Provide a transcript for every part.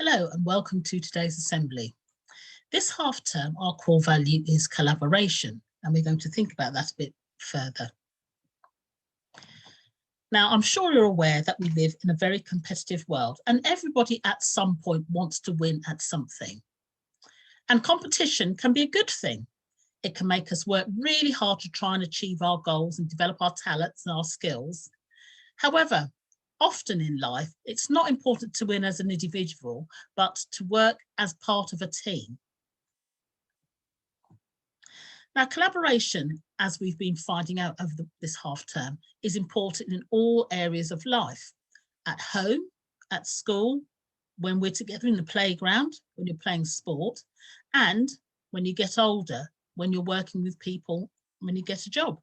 Hello and welcome to today's assembly. This half term, our core value is collaboration, and we're going to think about that a bit further. Now, I'm sure you're aware that we live in a very competitive world and everybody at some point wants to win at something. And competition can be a good thing. It can make us work really hard to try and achieve our goals and develop our talents and our skills. However, often in life, it's not important to win as an individual, but to work as part of a team. Now, collaboration, as we've been finding out over this half term, is important in all areas of life. At home, at school, when we're together in the playground, when you're playing sport, and when you get older, when you're working with people, when you get a job.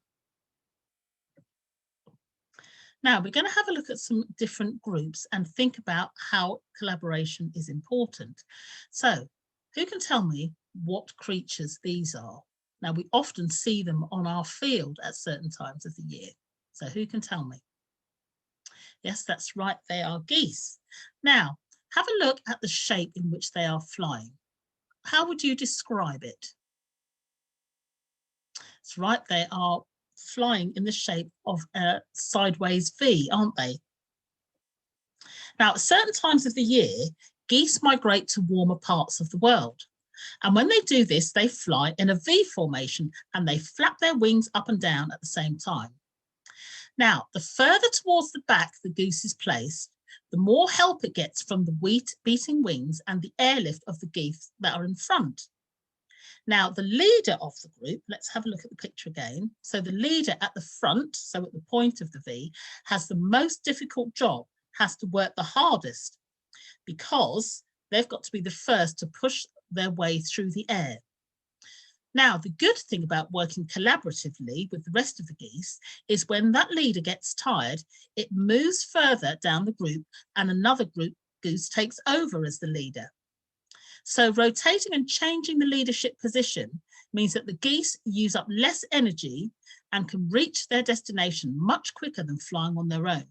Now, we're going to have a look at some different groups and think about how collaboration is important. So, who can tell me what creatures these are? Now, we often see them on our field at certain times of the year. So who can tell me? Yes, that's right, they are geese. Now, have a look at the shape in which they are flying. How would you describe it? That's right, they are flying in the shape of a sideways V, aren't they? Now, at certain times of the year, geese migrate to warmer parts of the world. And when they do this, they fly in a V formation and they flap their wings up and down at the same time. Now, the further towards the back the goose is placed, the more help it gets from the beating wings and the airlift of the geese that are in front. Now, the leader of the group, let's have a look at the picture again. So the leader at the front, so at the point of the V, has the most difficult job, has to work the hardest because they've got to be the first to push their way through the air. Now, the good thing about working collaboratively with the rest of the geese is when that leader gets tired, it moves further down the group and another group goose takes over as the leader. So rotating and changing the leadership position means that the geese use up less energy and can reach their destination much quicker than flying on their own.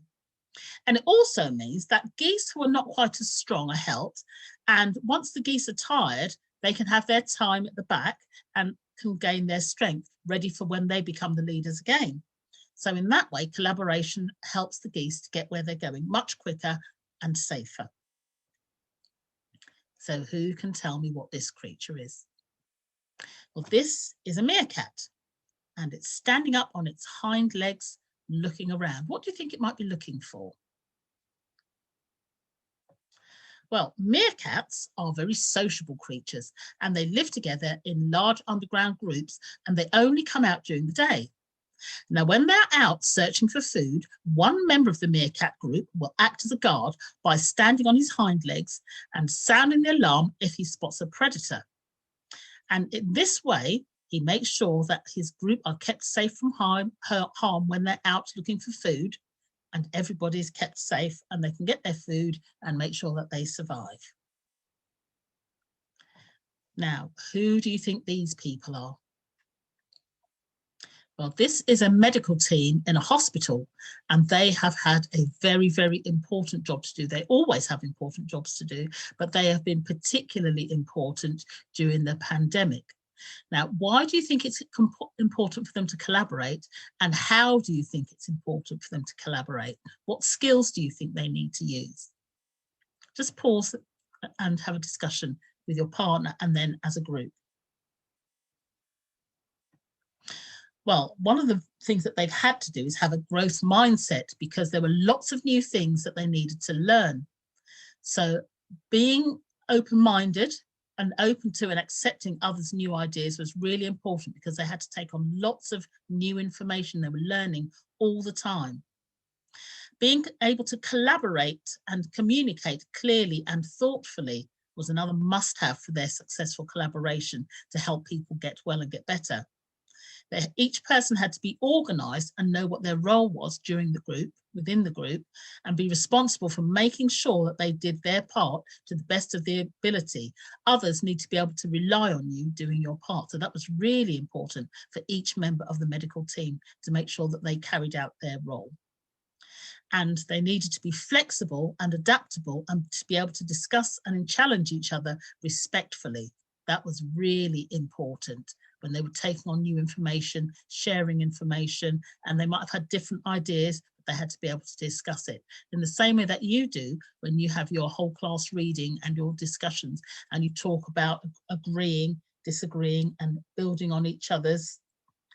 And it also means that geese who are not quite as strong are helped, and once the geese are tired, they can have their time at the back and can gain their strength, ready for when they become the leaders again. So in that way, collaboration helps the geese to get where they're going much quicker and safer. So who can tell me what this creature is? Well, this is a meerkat, and it's standing up on its hind legs, looking around. What do you think it might be looking for? Well, meerkats are very sociable creatures and they live together in large underground groups and they only come out during the day. Now, when they're out searching for food, one member of the meerkat group will act as a guard by standing on his hind legs and sounding the alarm if he spots a predator. And in this way, he makes sure that his group are kept safe from harm when they're out looking for food, and everybody is kept safe and they can get their food and make sure that they survive. Now, who do you think these people are? Well, this is a medical team in a hospital, and they have had a very, very important job to do. They always have important jobs to do, but they have been particularly important during the pandemic. Now, why do you think it's important for them to collaborate, and how do you think it's important for them to collaborate? What skills do you think they need to use? Just pause and have a discussion with your partner and then as a group. Well, one of the things that they've had to do is have a growth mindset because there were lots of new things that they needed to learn. So being open-minded and open to and accepting others' new ideas was really important because they had to take on lots of new information. They were learning all the time. Being able to collaborate and communicate clearly and thoughtfully was another must-have for their successful collaboration to help people get well and get better. Each person had to be organised and know what their role was during the group, within the group, and be responsible for making sure that they did their part to the best of their ability. Others need to be able to rely on you doing your part. So that was really important for each member of the medical team to make sure that they carried out their role. and they needed to be flexible and adaptable and to be able to discuss and challenge each other respectfully. That was really important when they were taking on new information, sharing information, and they might have had different ideas, but they had to be able to discuss it in the same way that you do when you have your whole class reading and your discussions, and you talk about agreeing, disagreeing, and building on each other's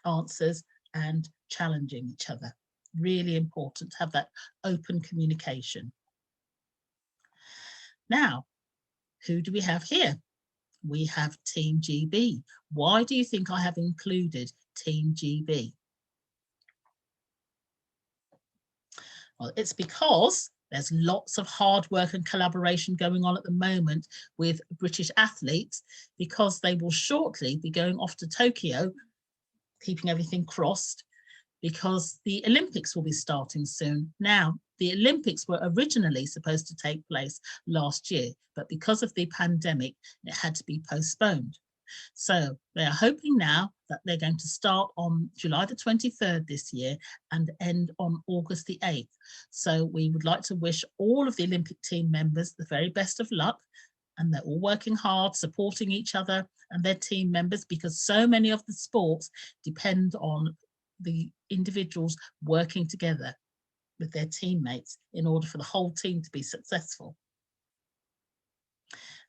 answers and challenging each other. Really important to have that open communication. Now, who do we have here? We have Team GB. Why do you think I have included Team GB? Well, it's because there's lots of hard work and collaboration going on at the moment with British athletes, because they will shortly be going off to Tokyo, keeping everything crossed, because the Olympics will be starting soon. Now, the Olympics were originally supposed to take place last year, but because of the pandemic, it had to be postponed. So they are hoping now that they're going to start on July the 23rd this year and end on August the 8th. So we would like to wish all of the Olympic team members the very best of luck, and they're all working hard, supporting each other and their team members, because so many of the sports depend on the individuals working together with their teammates in order for the whole team to be successful.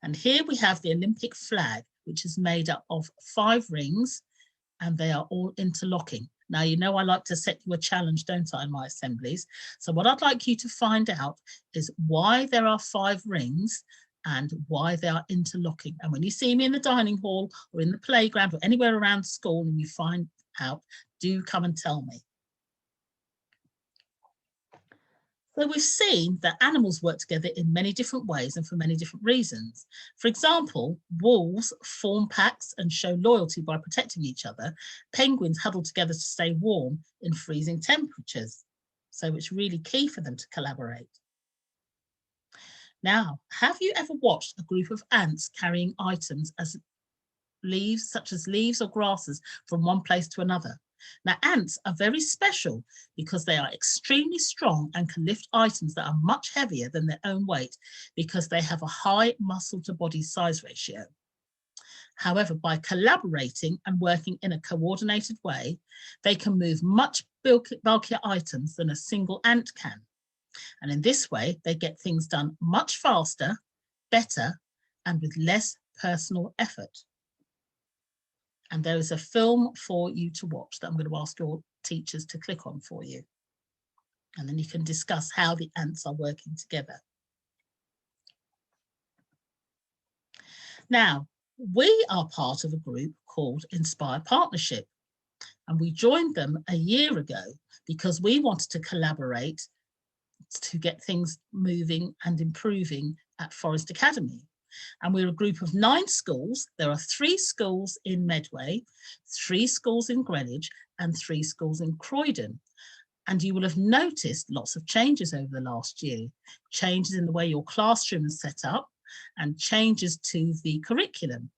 And here we have the Olympic flag, which is made up of 5 rings, and they are all interlocking. Now, you know I like to set you a challenge, don't I, in my assemblies? So what I'd like you to find out is why there are 5 rings and why they are interlocking. And when you see me in the dining hall or in the playground or anywhere around school and you find out, do come and tell me. So we've seen that animals work together in many different ways and for many different reasons. For example, wolves form packs and show loyalty by protecting each other. Penguins huddle together to stay warm in freezing temperatures. So it's really key for them to collaborate. Now, have you ever watched a group of ants carrying items as leaves, such as leaves or grasses, from one place to another? Now, ants are very special because they are extremely strong and can lift items that are much heavier than their own weight, because they have a high muscle to body size ratio. However, by collaborating and working in a coordinated way, they can move much bulkier items than a single ant can. And in this way, they get things done much faster, better, and with less personal effort. And there is a film for you to watch that I'm going to ask your teachers to click on for you. And then you can discuss how the ants are working together. Now, we are part of a group called Inspire Partnership. And we joined them a year ago because we wanted to collaborate to get things moving and improving at Forest Academy. And we're a group of 9 schools. There are 3 schools in Medway, 3 schools in Greenwich, and 3 schools in Croydon. And you will have noticed lots of changes over the last year, changes in the way your classroom is set up and changes to the curriculum.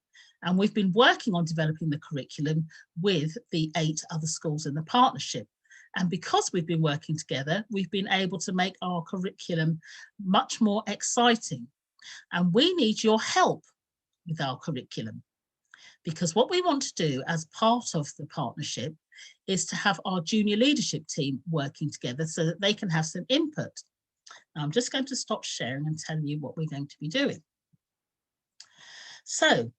And we've been working on developing the curriculum with the 8 other schools in the partnership. And because we've been working together, we've been able to make our curriculum much more exciting. And we need your help with our curriculum, because what we want to do as part of the partnership is to have our junior leadership team working together so that they can have some input. Now, I'm just going to stop sharing and tell you what we're going to be doing. So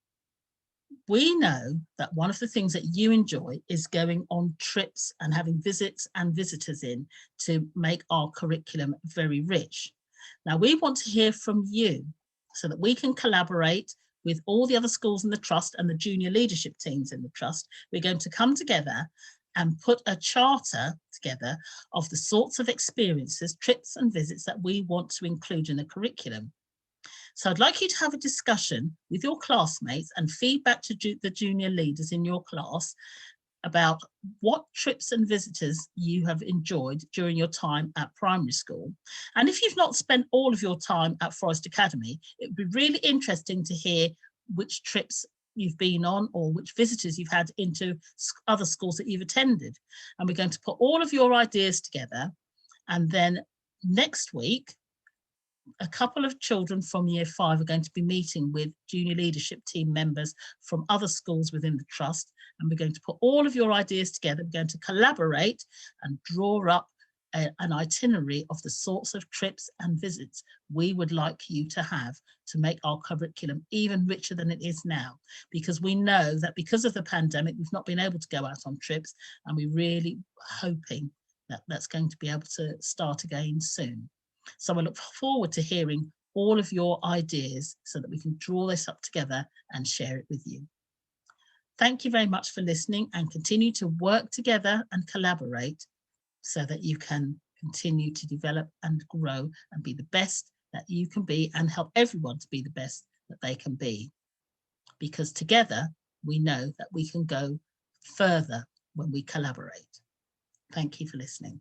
we know that one of the things that you enjoy is going on trips and having visits and visitors in to make our curriculum very rich. Now, we want to hear from you so that we can collaborate with all the other schools in the trust and the junior leadership teams in the trust. We're going to come together and put a charter together of the sorts of experiences, trips and visits that we want to include in the curriculum. So I'd like you to have a discussion with your classmates and feedback to the junior leaders in your class about what trips and visitors you have enjoyed during your time at primary school. And if you've not spent all of your time at Forest Academy, it would be really interesting to hear which trips you've been on or which visitors you've had into other schools that you've attended. And we're going to put all of your ideas together and then next week, a couple of children from year 5 are going to be meeting with junior leadership team members from other schools within the trust, and we're going to put all of your ideas together. We're going to collaborate and draw up an itinerary of the sorts of trips and visits we would like you to have to make our curriculum even richer than it is now, because we know that because of the pandemic we've not been able to go out on trips, and we're really hoping that that's going to be able to start again soon. So I look forward to hearing all of your ideas so that we can draw this up together and share it with you. Thank you very much for listening, and continue to work together and collaborate so that you can continue to develop and grow and be the best that you can be, and help everyone to be the best that they can be. Because together we know that we can go further when we collaborate. Thank you for listening.